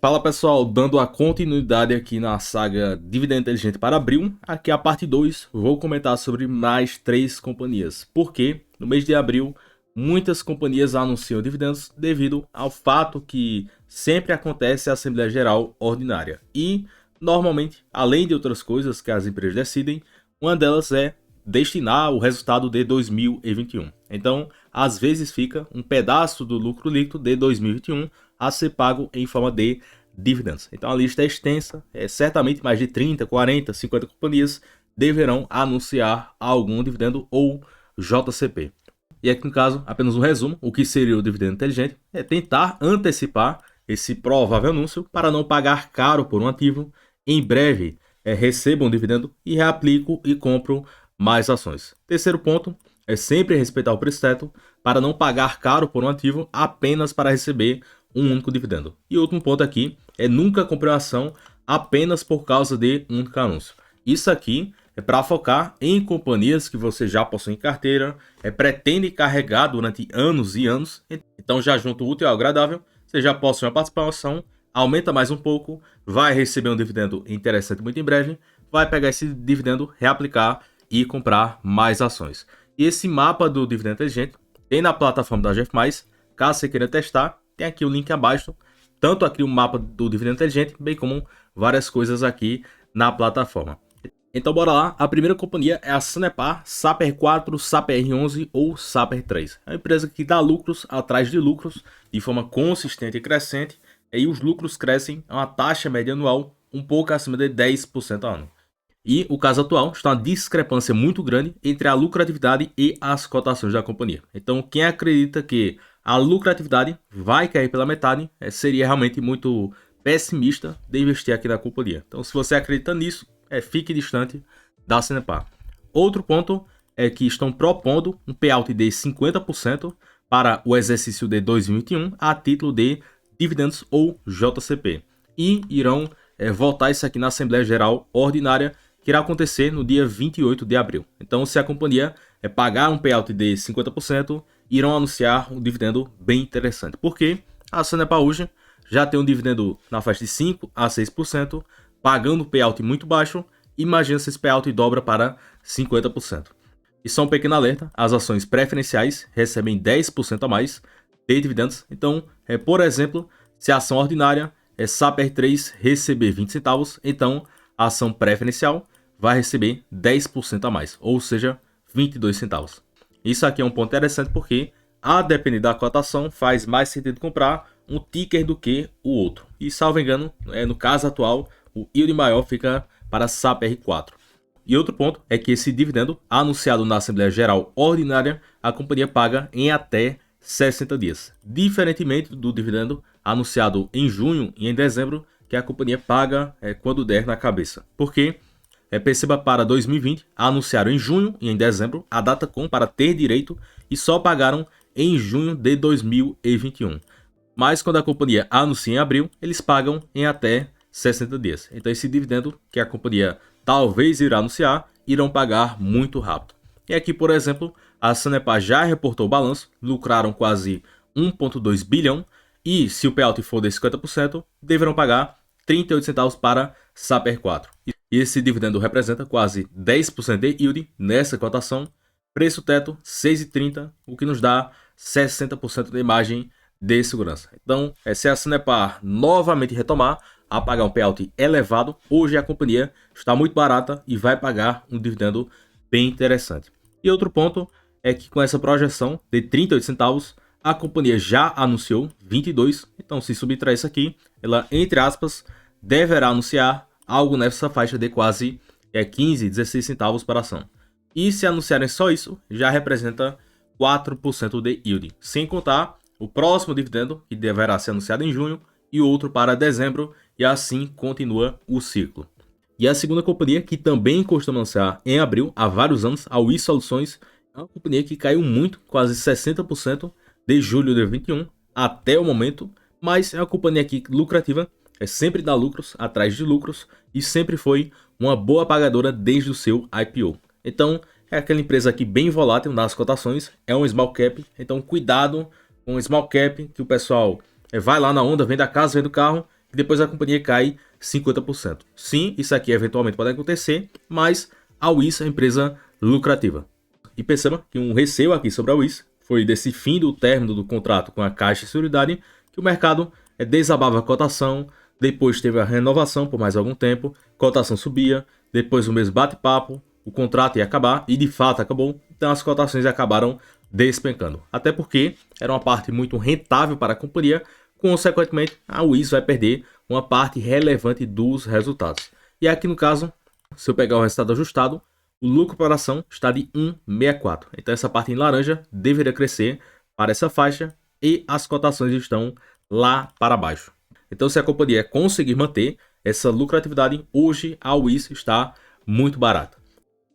Fala pessoal, dando a continuidade aqui na saga Dividendo Inteligente para abril, aqui é a parte 2, vou comentar sobre mais 3 companhias, porque no mês de abril muitas companhias anunciam dividendos devido ao fato que sempre acontece a Assembleia Geral Ordinária e normalmente, além de outras coisas que as empresas decidem, uma delas é destinar o resultado de 2021. Então, às vezes fica um pedaço do lucro líquido de 2021 a ser pago em forma de dividendos. Então a lista é extensa, certamente mais de 30, 40, 50 companhias deverão anunciar algum dividendo ou JCP. E aqui no caso, apenas um resumo, o que seria o dividendo inteligente é tentar antecipar esse provável anúncio para não pagar caro por um ativo. Em breve recebo um dividendo e reaplico e compro mais ações. Terceiro ponto é sempre respeitar o preço teto para não pagar caro por um ativo apenas para receber um único dividendo. E outro ponto aqui é nunca comprar uma ação apenas por causa de um único anúncio. Isso aqui é para focar em companhias que você já possui em carteira, pretende carregar durante anos e anos. Então já junto o útil ao agradável, você já possui uma participação, aumenta mais um pouco, vai receber um dividendo interessante muito em breve, vai pegar esse dividendo, reaplicar e comprar mais ações. E esse mapa do dividendo inteligente tem na plataforma da GF+, caso você queira testar, tem aqui o link abaixo, tanto aqui o mapa do dividendo inteligente, bem como várias coisas aqui na plataforma. Então bora lá, a primeira companhia é a Sanepar, Saper 4, Saper 11 ou Saper 3. É uma empresa que dá lucros atrás de lucros, de forma consistente e crescente, e os lucros crescem a uma taxa média anual um pouco acima de 10% ao ano. E o caso atual está uma discrepância muito grande entre a lucratividade e as cotações da companhia. Então quem acredita que a lucratividade vai cair pela metade seria realmente muito pessimista de investir aqui na companhia. Então se você acredita nisso, fique distante da Sanepar. Outro ponto é que estão propondo um payout de 50% para o exercício de 2021 a título de dividendos ou JCP. E irão votar isso aqui na Assembleia Geral Ordinária, que irá acontecer no dia 28 de abril. Então se a companhia pagar um payout de 50%, irão anunciar um dividendo bem interessante. Porque a Sanepar hoje já tem um dividendo na faixa de 5 a 6%, pagando um payout muito baixo. Imagina se esse payout dobra para 50%. E só um pequeno alerta, as ações preferenciais recebem 10% a mais de dividendos. Então, por exemplo, se a ação ordinária Saper 3 receber 20 centavos, então a ação preferencial vai receber 10% a mais, ou seja, 22 centavos. Isso aqui é um ponto interessante porque, a depender da cotação, faz mais sentido comprar um ticker do que o outro. E, salvo engano, no caso atual, o yield maior fica para Saper 4. E outro ponto é que esse dividendo anunciado na Assembleia Geral Ordinária, a companhia paga em até 60 dias. Diferentemente do dividendo anunciado em junho e em dezembro, que a companhia paga quando der na cabeça. Porque perceba, para 2020, anunciaram em junho e em dezembro a data com para ter direito e só pagaram em junho de 2021. Mas quando a companhia anuncia em abril, eles pagam em até 60 dias. Então esse dividendo que a companhia talvez irá anunciar, irão pagar muito rápido. E aqui, por exemplo, a Sanepar já reportou o balanço, lucraram quase 1,2 bilhão e se o payout for de 50%, deverão pagar 38 centavos para Saper 4. E esse dividendo representa quase 10% de yield nessa cotação, preço teto 6,30, o que nos dá 60% de margem de segurança. Então, se a Sanepar novamente retomar a pagar um payout elevado, hoje a companhia está muito barata e vai pagar um dividendo bem interessante. E outro ponto é que com essa projeção de 38 centavos, a companhia já anunciou 22, então se subtrair isso aqui, ela, entre aspas, deverá anunciar algo nessa faixa de quase 15, 16 centavos para a ação. E se anunciarem só isso, já representa 4% de yield, sem contar o próximo dividendo, que deverá ser anunciado em junho, e outro para dezembro, e assim continua o ciclo. E a segunda companhia, que também costuma anunciar em abril, há vários anos, a WIS Soluções, é uma companhia que caiu muito, quase 60% de julho de 2021 até o momento, mas é uma companhia aqui lucrativa, sempre dá lucros atrás de lucros e sempre foi uma boa pagadora desde o seu IPO. Então, é aquela empresa aqui bem volátil nas cotações, é um small cap, então cuidado com o small cap, que o pessoal vai lá na onda, vende a casa, vende o carro e depois a companhia cai 50%. Sim, isso aqui eventualmente pode acontecer, mas a Wiz é uma empresa lucrativa. E perceba que um receio aqui sobre a Wiz foi desse fim do término do contrato com a Caixa de Seguridade, que o mercado desabava a cotação, depois teve a renovação por mais algum tempo, cotação subia, depois o mesmo bate-papo, o contrato ia acabar, e de fato acabou, então as cotações acabaram despencando. Até porque era uma parte muito rentável para a companhia, consequentemente a Wiz vai perder uma parte relevante dos resultados. E aqui no caso, se eu pegar o resultado ajustado, o lucro por ação está de 1,64. Então essa parte em laranja deveria crescer para essa faixa e as cotações estão lá para baixo. Então se a companhia conseguir manter essa lucratividade, hoje a Wiz está muito barata.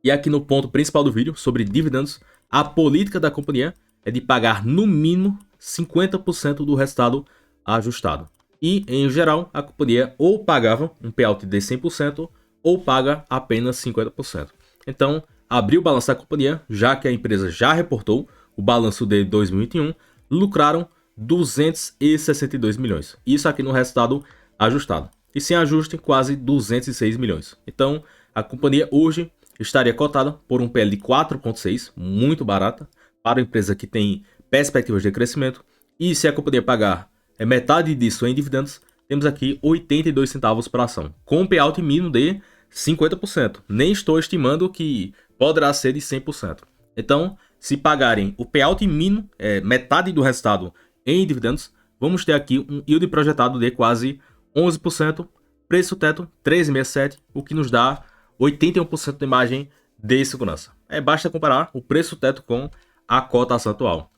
E aqui no ponto principal do vídeo, sobre dividendos, a política da companhia é de pagar no mínimo 50% do resultado ajustado. E, em geral, a companhia ou pagava um payout de 100% ou paga apenas 50%. Então, abriu o balanço da companhia, já que a empresa já reportou o balanço de 2021, lucraram 262 milhões. Isso aqui no resultado ajustado. E sem ajuste, quase 206 milhões. Então, a companhia hoje estaria cotada por um PL de 4,6, muito barata, para uma empresa que tem perspectivas de crescimento. E se a companhia pagar metade disso em dividendos, temos aqui 82 centavos por ação, com um payout mínimo de 50%. Nem estou estimando que poderá ser de 100%. Então, se pagarem o payout mínimo, metade do resultado em dividendos, vamos ter aqui um yield projetado de quase 11%, preço teto 13,67, o que nos dá 81% de margem de segurança. Basta comparar o preço teto com a cotação atual.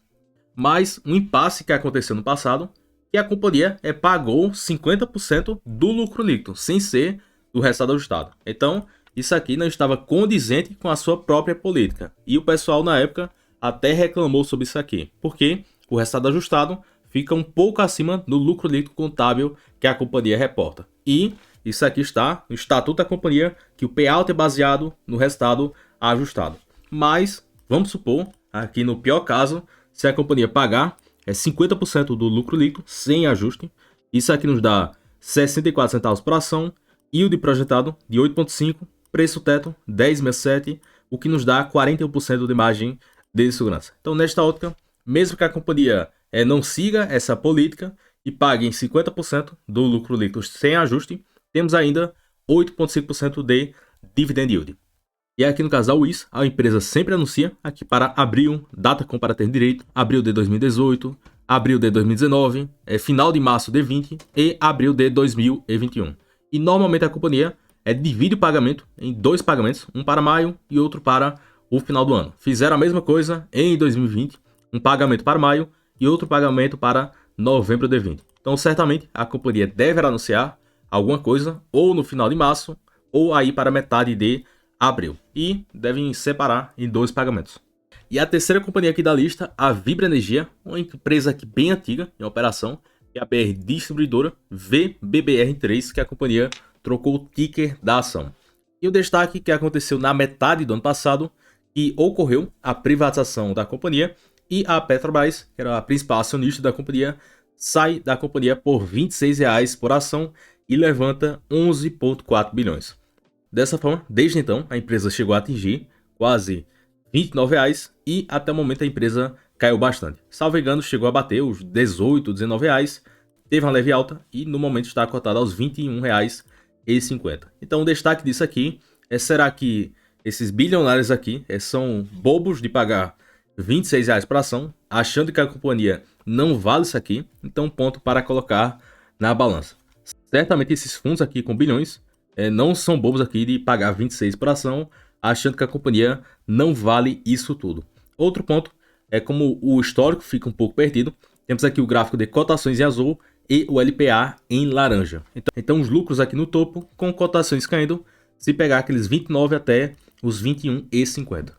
Mas um impasse que aconteceu no passado, que a companhia pagou 50% do lucro líquido, sem ser do resultado ajustado. Então, isso aqui não estava condizente com a sua própria política. E o pessoal na época até reclamou sobre isso aqui, porque o resultado ajustado fica um pouco acima do lucro líquido contábil que a companhia reporta. E isso aqui está no estatuto da companhia, que o payout é baseado no resultado ajustado. Mas, vamos supor, aqui no pior caso, se a companhia pagar 50% do lucro líquido, sem ajuste, isso aqui nos dá 64 centavos por ação, yield projetado de 8,5, preço teto 10,67, o que nos dá 41% de margem de segurança. Então, nesta ótica, mesmo que a companhia não siga essa política e pague em 50% do lucro líquido sem ajuste, temos ainda 8,5% de dividend yield. E aqui no caso da Wiz, a empresa sempre anuncia aqui para abril, data com para ter direito, abril de 2018, abril de 2019, final de março de 20 e abril de 2021. E normalmente a companhia divide o pagamento em dois pagamentos, um para maio e outro para o final do ano. Fizeram a mesma coisa em 2020, um pagamento para maio e outro pagamento para novembro de 20. Então certamente a companhia deverá anunciar alguma coisa ou no final de março ou aí para metade de abril. E devem separar em dois pagamentos. E a terceira companhia aqui da lista, a Vibra Energia, uma empresa aqui bem antiga em operação, que é a BR Distribuidora VBBR3, que a companhia trocou o ticker da ação. E o destaque que aconteceu na metade do ano passado, que ocorreu a privatização da companhia e a Petrobras, que era a principal acionista da companhia, sai da companhia por R$ 26,00 por ação e levanta 11,4 bilhões. Dessa forma, desde então, a empresa chegou a atingir quase R$ 29,00 e até o momento a empresa caiu bastante. Salvo engano, chegou a bater os R$ 18,00, R$ 19,00, teve uma leve alta e no momento está cotada aos R$ 21,50. Então o destaque disso aqui será que esses bilionários aqui são bobos de pagar R$ 26,00 por ação, achando que a companhia não vale isso aqui, então ponto para colocar na balança. Certamente esses fundos aqui com bilhões não são bobos aqui de pagar 26 por ação, achando que a companhia não vale isso tudo. Outro ponto é como o histórico fica um pouco perdido. Temos aqui o gráfico de cotações em azul e o LPA em laranja. Então os lucros aqui no topo com cotações caindo, se pegar aqueles 29 até os 21,50.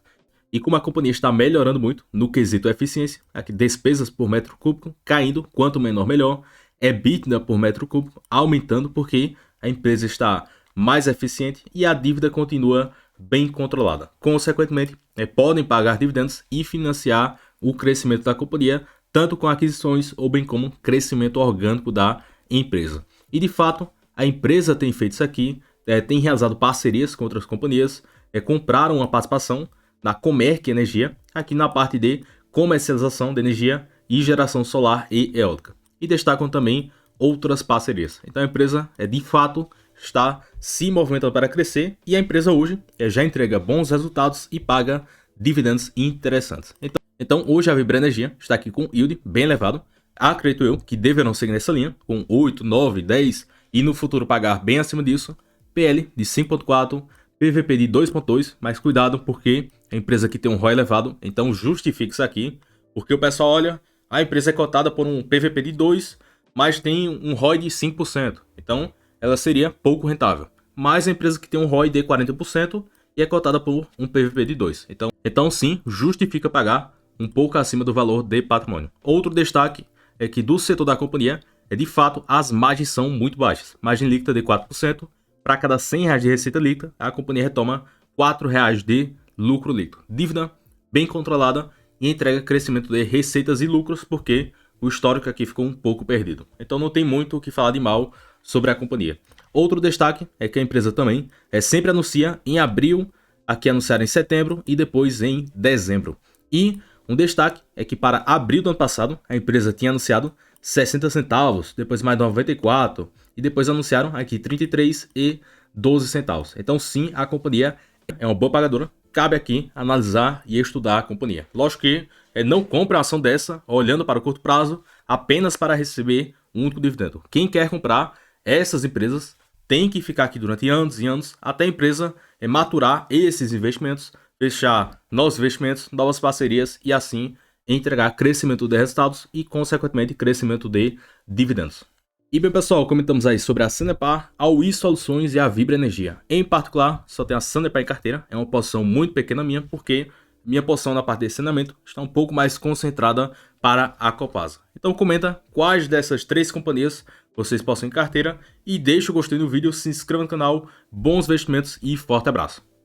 E como a companhia está melhorando muito no quesito eficiência, aqui despesas por metro cúbico caindo, quanto menor melhor, EBITDA por metro cúbico aumentando porque a empresa está mais eficiente e a dívida continua bem controlada. Consequentemente, podem pagar dividendos e financiar o crescimento da companhia, tanto com aquisições ou bem como crescimento orgânico da empresa. E de fato, a empresa tem feito isso aqui, tem realizado parcerias com outras companhias, compraram uma participação na Comerc Energia, aqui na parte de comercialização de energia e geração solar e eólica. E destacam também outras parcerias. Então a empresa de fato está se movimentando para crescer e a empresa hoje já entrega bons resultados e paga dividendos interessantes. Então hoje a Vibra Energia está aqui com yield bem elevado. Acredito eu que deverão seguir nessa linha com 8, 9, 10 e no futuro pagar bem acima disso. PL de 5.4, PVP de 2.2, mas cuidado porque a empresa aqui tem um ROI elevado, então justifique isso aqui, porque o pessoal olha, a empresa é cotada por um PVP de 2, mas tem um ROI de 5%, então ela seria pouco rentável. Mas a empresa que tem um ROI de 40% e é cotada por um PVP de 2. Então sim, justifica pagar um pouco acima do valor de patrimônio. Outro destaque é que do setor da companhia, de fato, as margens são muito baixas. Margem líquida de 4%, para cada R$100 de receita líquida, a companhia retoma R$4 de lucro líquido. Dívida bem controlada e entrega crescimento de receitas e lucros, porque o histórico aqui ficou um pouco perdido. Então não tem muito o que falar de mal sobre a companhia. Outro destaque é que a empresa também sempre anuncia em abril, aqui anunciaram em setembro e depois em dezembro. E um destaque é que para abril do ano passado, a empresa tinha anunciado 60 centavos, depois mais 94 e depois anunciaram aqui 33 e 12 centavos. Então sim, a companhia é uma boa pagadora. Cabe aqui analisar e estudar a companhia. Lógico que não compre uma ação dessa olhando para o curto prazo apenas para receber um único dividendo. Quem quer comprar essas empresas tem que ficar aqui durante anos e anos até a empresa maturar esses investimentos, fechar novos investimentos, novas parcerias e assim entregar crescimento de resultados e, consequentemente, crescimento de dividendos. E bem, pessoal, comentamos aí sobre a Sanepar, a UI Soluções e a Vibra Energia. Em particular, só tem a Sanepar em carteira, é uma posição muito pequena minha, porque minha posição na parte de saneamento está um pouco mais concentrada para a Copasa. Então comenta quais dessas 3 companhias vocês possam em carteira e deixa o gostei no vídeo, se inscreva no canal, bons investimentos e forte abraço.